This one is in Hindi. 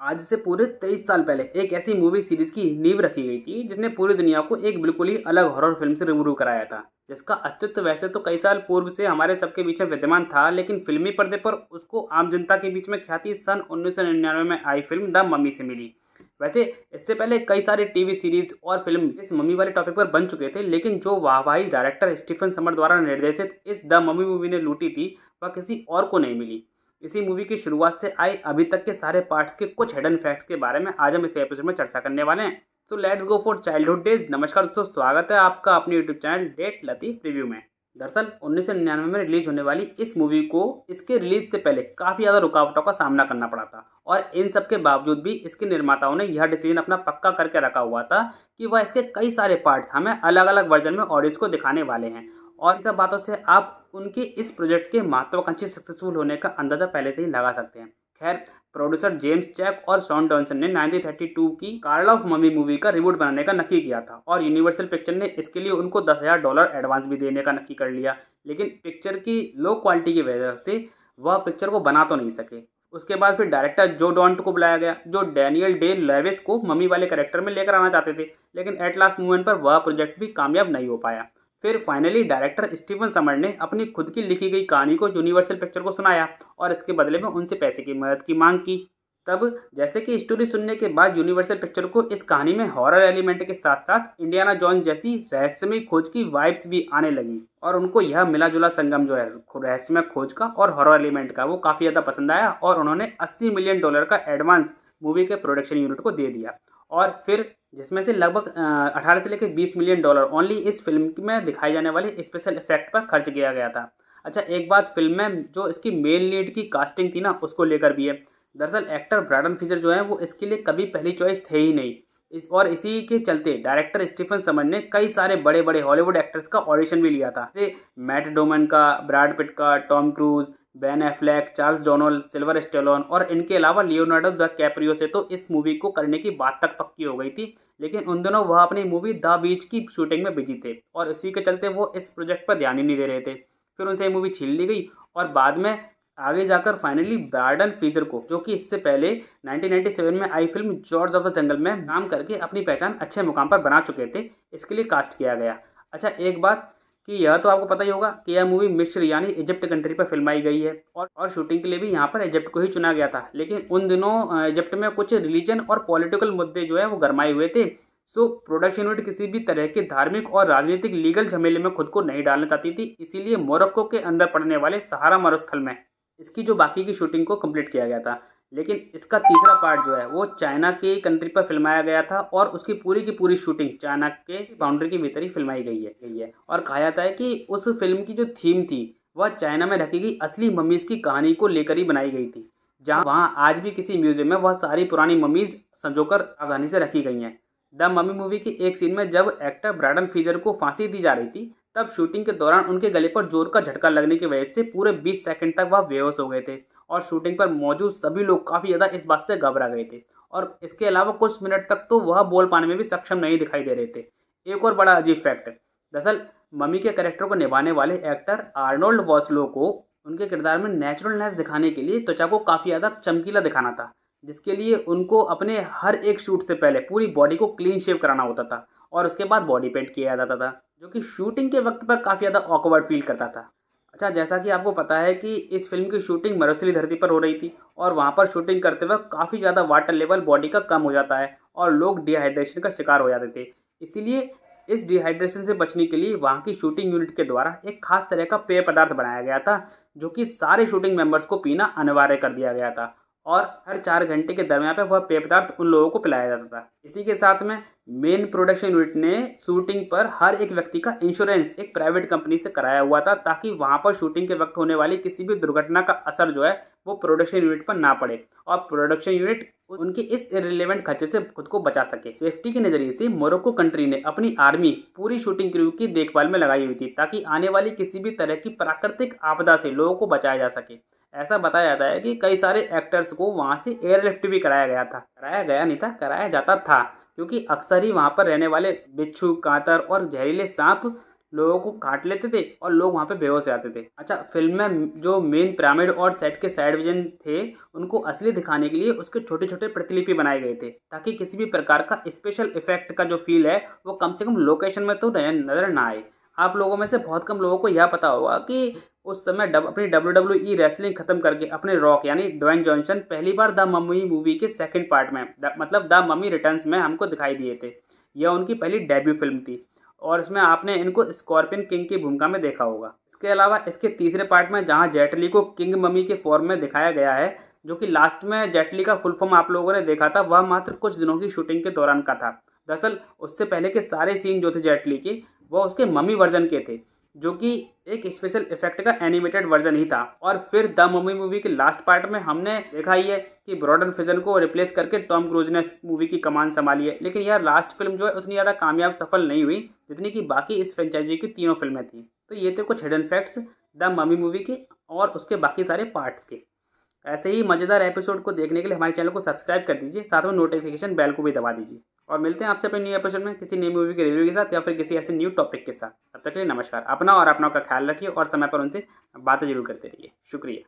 आज से पूरे 23 साल पहले एक ऐसी मूवी सीरीज की नींव रखी गई थी जिसने पूरी दुनिया को एक बिल्कुल ही अलग हॉरर फिल्म से रूबरू कराया था, जिसका अस्तित्व वैसे तो कई साल पूर्व से हमारे सबके बीच में विद्यमान था, लेकिन फिल्मी पर्दे पर उसको आम जनता के बीच में ख्याति सन 1999 में आई फिल्म द मम्मी से मिली। वैसे इससे पहले कई सारे टीवी सीरीज और फिल्म इस मम्मी वाले टॉपिक पर बन चुके थे, लेकिन जो वाहवाही डायरेक्टर स्टीफन समर द्वारा निर्देशित इस द मम्मी मूवी ने लूटी थी वह किसी और को नहीं मिली। इसी मूवी की शुरुआत से आए अभी तक के सारे पार्ट्स के कुछ हिडन फैक्ट्स के बारे में आज हम इस एपिसोड में चर्चा करने वाले हैं। So let's go for childhood days. नमस्कार दोस्तों, स्वागत है आपका अपने YouTube channel date Latif review में। दरअसल 1999 में रिलीज होने वाली इस मूवी को इसके रिलीज से पहले काफ़ी ज़्यादा रुकावटों का सामना करना पड़ा था, और इन सब के बावजूद भी इसके निर्माताओं ने यह डिसीजन अपना पक्का करके रखा हुआ था कि वह इसके कई सारे पार्ट्स हमें अलग अलग वर्जन में ऑडियंस को दिखाने वाले हैं। और इन सब बातों से आप उनके इस प्रोजेक्ट के महत्वाकांक्षी सक्सेसफुल होने का अंदाजा पहले से ही लगा सकते हैं। खैर, प्रोड्यूसर जेम्स चैक और शॉन डॉनसन ने 1932 की कार्ल ऑफ मम्मी मूवी का रिबूट बनाने का नक्की किया था, और यूनिवर्सल पिक्चर ने इसके लिए उनको $10,000 एडवांस भी देने का नक्की कर लिया। लेकिन पिक्चर की लो क्वालिटी की वजह से वह पिक्चर को बना तो नहीं सके। उसके बाद फिर डायरेक्टर जो डॉन्ट को बुलाया गया, जो डैनियल डे लेविस को मम्मी वाले कैरेक्टर में लेकर आना चाहते थे, लेकिन एट लास्ट मोमेंट पर वह प्रोजेक्ट भी कामयाब नहीं हो पाया। फिर फाइनली डायरेक्टर स्टीवन समर ने अपनी खुद की लिखी गई कहानी को यूनिवर्सल पिक्चर को सुनाया और इसके बदले में उनसे पैसे की मदद की मांग की। तब जैसे कि स्टोरी सुनने के बाद यूनिवर्सल पिक्चर को इस कहानी में हॉरर एलिमेंट के साथ साथ इंडियाना जॉन्स जैसी रहस्यमय खोज की वाइब्स भी आने लगी, और उनको यह मिला जुला संगम जो है रहस्यमय खोज का और हॉरर एलिमेंट का वो काफ़ी ज़्यादा पसंद आया, और उन्होंने $80 मिलियन का एडवांस मूवी के प्रोडक्शन यूनिट को दे दिया। और फिर जिसमें से लगभग 18 से लेकर $20 मिलियन ओनली इस फिल्म में दिखाए जाने वाले स्पेशल इफेक्ट पर खर्च किया गया था। अच्छा, एक बात फिल्म में जो इसकी मेन लीड की कास्टिंग थी ना, उसको लेकर भी है। दरअसल एक्टर ब्रैडन फ्रेजर जो है वो इसके लिए कभी पहली चॉइस थे ही नहीं। इसी के चलते डायरेक्टर स्टीफन समर ने कई सारे बड़े बड़े हॉलीवुड एक्टर्स का ऑडिशन भी लिया था, जैसे मैट डोमन का, ब्रैड पिट का, Tom cruise, Ben Affleck, Charles Donald, silver Stallone और इनके अलावा लियोनार्डो द कैप्रियो से तो इस मूवी को करने की बात तक पक्की हो गई थी, लेकिन उन दिनों वह अपनी मूवी द बीच की शूटिंग में बिजी थे, और इसी के चलते वो इस प्रोजेक्ट पर ध्यान ही नहीं दे रहे थे। फिर उनसे ये मूवी छीन ली गई, और बाद में आगे जाकर फाइनली ब्रैडन फ्रेजर को, जो कि इससे पहले 1997 में आई film George of the jungle में नाम करके अपनी पहचान अच्छे मुकाम पर बना चुके थे, इसके लिए कास्ट किया गया। अच्छा, एक बात कि यह तो आपको पता ही होगा कि यह मूवी मिस्र यानी इजिप्ट कंट्री पर फिल्माई गई है, और शूटिंग के लिए भी यहाँ पर इजिप्ट को ही चुना गया था। लेकिन उन दिनों इजिप्ट में कुछ रिलीजन और पॉलिटिकल मुद्दे जो है वो गरमाए हुए थे। सो प्रोडक्शन यूनिट किसी भी तरह के धार्मिक और राजनीतिक लीगल झमेले में खुद को नहीं डालना चाहती थी, इसीलिए मोरक्को के अंदर पड़ने वाले सहारा मरुस्थल में इसकी जो बाकी की शूटिंग को कंप्लीट किया गया था। लेकिन इसका तीसरा पार्ट जो है वो चाइना के कंट्री पर फिल्माया गया था, और उसकी की पूरी शूटिंग चाइना के बाउंड्री के भीतर ही फिल्माई गई है। और कहा जाता है कि उस फिल्म की जो थीम थी वह चाइना में रखी गई असली मम्मीज़ की कहानी को लेकर ही बनाई गई थी, जहाँ वहाँ आज भी किसी म्यूजियम में वह सारी पुरानी मम्मीज़ संजोकर सावधानी से रखी गई हैं। द मम्मी मूवी की एक सीन में जब एक्टर ब्रैडन फ्रेजर को फांसी दी जा रही थी, तब शूटिंग के दौरान उनके गले पर जोर का झटका लगने की वजह से पूरे 20 सेकंड तक वह बेहोश हो गए थे, और शूटिंग पर मौजूद सभी लोग काफ़ी ज़्यादा इस बात से घबरा गए थे, और इसके अलावा कुछ मिनट तक तो वह बोल पाने में भी सक्षम नहीं दिखाई दे रहे थे। एक और बड़ा अजीब फैक्ट, दरअसल मम्मी के कैरेक्टर को निभाने वाले एक्टर आर्नोल्ड वॉस्लो को उनके किरदार में नेचुरलनेस दिखाने के लिए त्वचा को काफ़ी ज़्यादा चमकीला दिखाना था, जिसके लिए उनको अपने हर एक शूट से पहले पूरी बॉडी को क्लीन शेव कराना होता था, और उसके बाद बॉडी पेंट किया जाता था, जो कि शूटिंग के वक्त पर काफ़ी ज़्यादा ऑकवर्ड फील करता था। अच्छा, जैसा कि आपको पता है कि इस फिल्म की शूटिंग मरुस्थलीय धरती पर हो रही थी, और वहाँ पर शूटिंग करते वक्त काफ़ी ज़्यादा वाटर लेवल बॉडी का कम हो जाता है, और लोग डिहाइड्रेशन का शिकार हो जाते थे। इसीलिए इस डिहाइड्रेशन से बचने के लिए वहाँ की शूटिंग यूनिट के द्वारा एक खास तरह का पेय पदार्थ बनाया गया था, जो कि सारे शूटिंग मेंबर्स को पीना अनिवार्य कर दिया गया था, और हर 4 घंटे के दरमियान पर वह पेय पदार्थ उन लोगों को पिलाया जाता था। इसी के साथ में मेन प्रोडक्शन यूनिट ने शूटिंग पर हर एक व्यक्ति का इंश्योरेंस एक प्राइवेट कंपनी से कराया हुआ था, ताकि वहां पर शूटिंग के वक्त होने वाली किसी भी दुर्घटना का असर जो है वो प्रोडक्शन यूनिट पर ना पड़े, और प्रोडक्शन यूनिट उनके इस इररिलेवेंट खर्चे से खुद को बचा सके। सेफ्टी के नज़रिए से मोरक्को कंट्री ने अपनी आर्मी पूरी शूटिंग क्रू की देखभाल में लगाई हुई थी, ताकि आने वाली किसी भी तरह की प्राकृतिक आपदा से लोगों को बचाया जा सके। ऐसा बताया जाता है कि कई सारे एक्टर्स को वहाँ से एयरलिफ्ट भी कराया गया था, कराया गया नहीं था, कराया जाता था, क्योंकि अक्सर ही वहाँ पर रहने वाले बिच्छू, कांतर और जहरीले सांप लोगों को काट लेते थे और लोग वहाँ पे बेहोश हो जाते थे। अच्छा, फिल्म में जो मेन पिरामिड और सेट के साइड विजन थे उनको असली दिखाने के लिए उसके छोटे छोटे प्रतिलिपि बनाए गए थे, ताकि किसी भी प्रकार का स्पेशल इफेक्ट का जो फील है वो कम से कम लोकेशन में तो नज़र ना आए। आप लोगों में से बहुत कम लोगों को यह पता होगा कि उस समय अपनी WWE रेसलिंग खत्म करके अपने रॉक यानी ड्वेन जॉनसन पहली बार द मम्मी मूवी के सेकंड पार्ट में मतलब द मम्मी रिटर्न्स में हमको दिखाई दिए थे। यह उनकी पहली डेब्यू फिल्म थी और इसमें आपने इनको स्कॉर्पियन किंग की भूमिका में देखा होगा। इसके अलावा इसके तीसरे पार्ट में जहां जेटली को किंग मम्मी के फॉर्म में दिखाया गया है, जो कि लास्ट में जेटली का फुल फॉर्म आप लोगों ने देखा था, वह मात्र कुछ दिनों की शूटिंग के दौरान का था। दरअसल उससे पहले के सारे सीन जो थे जेटली के, वह उसके मम्मी वर्जन के थे, जो कि एक स्पेशल इफेक्ट का एनिमेटेड वर्जन ही था। और फिर द मम्मी मूवी के लास्ट पार्ट में हमने देखा ही है कि ब्रॉडन फिजन को रिप्लेस करके टॉम क्रूज ने मूवी की कमान संभाली है। लेकिन यह लास्ट फिल्म जो है उतनी ज़्यादा कामयाब सफल नहीं हुई जितनी कि बाकी इस फ्रेंचाइजी की तीनों फिल्में थी। तो ये थे कुछ hidden facts the mummy movie के और उसके बाकी सारे पार्ट्स के। ऐसे ही मज़ेदार एपिसोड को देखने के लिए हमारे चैनल को सब्सक्राइब कर दीजिए, साथ में नोटिफिकेशन बेल को भी दबा दीजिए। और मिलते हैं आपसे अपने न्यू एपिसोड में किसी नई मूवी के रिव्यू के साथ या फिर किसी ऐसे न्यू टॉपिक के साथ। तब तक के लिए नमस्कार। अपना और अपनों का ख्याल रखिए और समय पर उनसे बातें जरूर करते रहिए। शुक्रिया।